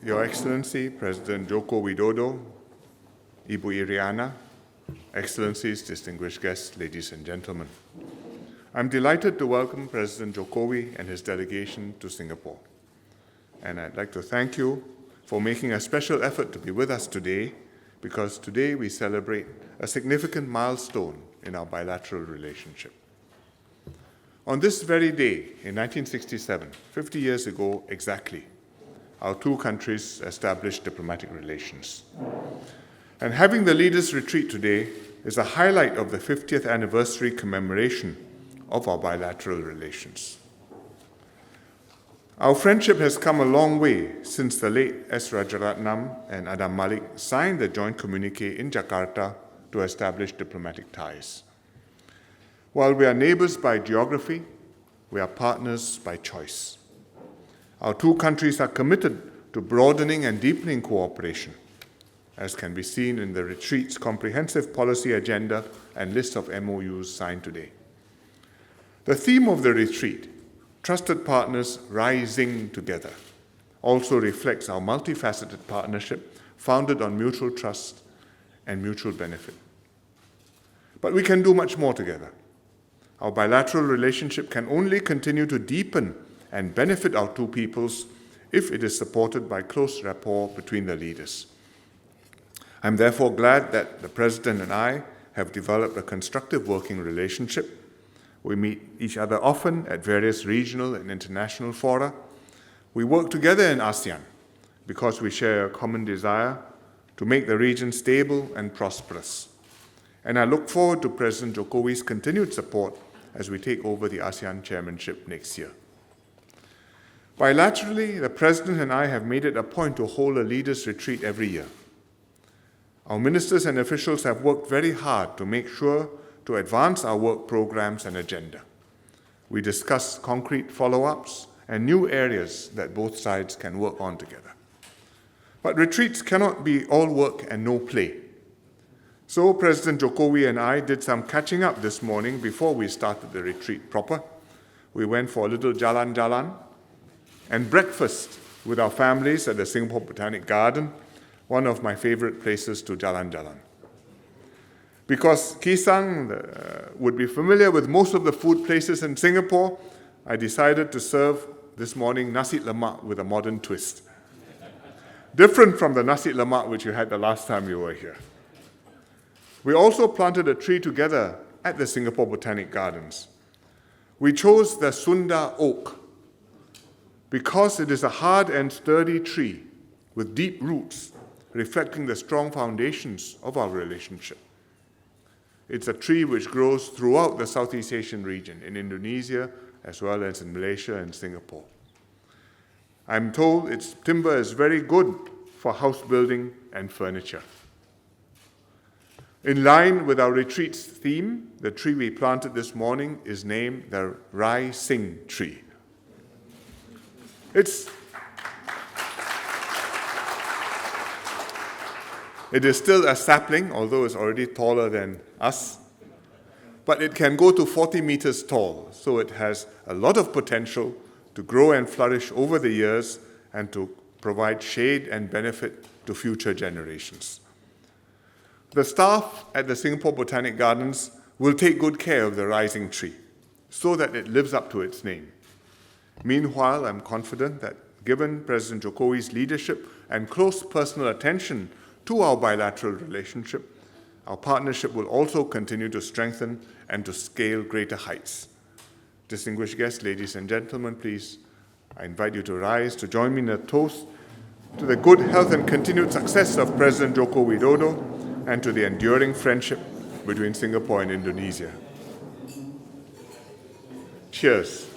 Your Excellency, President Joko Widodo, Ibu Iriana, Excellencies, distinguished guests, ladies and gentlemen. I'm delighted to welcome President Jokowi and his delegation to Singapore. And I'd like to thank you for making a special effort to be with us today, because today we celebrate a significant milestone in our bilateral relationship. On this very day, in 1967, 50 years ago exactly, our two countries established diplomatic relations. And having the Leaders Retreat today is a highlight of the 50th anniversary commemoration of our bilateral relations. Our friendship has come a long way since the late S. Rajaratnam and Adam Malik signed the joint communique in Jakarta to establish diplomatic ties. While we are neighbors by geography, we are partners by choice. Our two countries are committed to broadening and deepening cooperation, as can be seen in the retreat's comprehensive policy agenda and list of MOUs signed today. The theme of the retreat, Trusted Partners Rising Together, also reflects our multifaceted partnership founded on mutual trust and mutual benefit. But we can do much more together. Our bilateral relationship can only continue to deepen and benefit our two peoples if it is supported by close rapport between the leaders. I'm therefore glad that the President and I have developed a constructive working relationship. We meet each other often at various regional and international fora. We work together in ASEAN because we share a common desire to make the region stable and prosperous. And I look forward to President Jokowi's continued support as we take over the ASEAN chairmanship next year. Bilaterally, the President and I have made it a point to hold a leaders' retreat every year. Our ministers and officials have worked very hard to make sure to advance our work programs and agenda. We discuss concrete follow-ups and new areas that both sides can work on together. But retreats cannot be all work and no play. So President Jokowi and I did some catching up this morning before we started the retreat proper. We went for a little jalan-jalan and breakfast with our families at the Singapore Botanic Garden, one of my favorite places to jalan-jalan. Because Kisang would be familiar with most of the food places in Singapore, I decided to serve this morning nasi lemak with a modern twist. Different from the nasi lemak which you had the last time you were here. We also planted a tree together at the Singapore Botanic Gardens. We chose the Sunda oak because it is a hard and sturdy tree with deep roots, reflecting the strong foundations of our relationship. It's a tree which grows throughout the Southeast Asian region, in Indonesia, as well as in Malaysia and Singapore. I'm told its timber is very good for house building and furniture. In line with our retreat's theme, the tree we planted this morning is named the Rising Tree. It is still a sapling, although it's already taller than us, but it can go to 40 meters tall, so it has a lot of potential to grow and flourish over the years and to provide shade and benefit to future generations. The staff at the Singapore Botanic Gardens will take good care of the rising tree so that it lives up to its name. Meanwhile, I'm confident that given President Jokowi's leadership and close personal attention to our bilateral relationship, our partnership will also continue to strengthen and to scale greater heights. Distinguished guests, ladies and gentlemen, please, I invite you to rise to join me in a toast to the good health and continued success of President Joko Widodo and to the enduring friendship between Singapore and Indonesia. Cheers.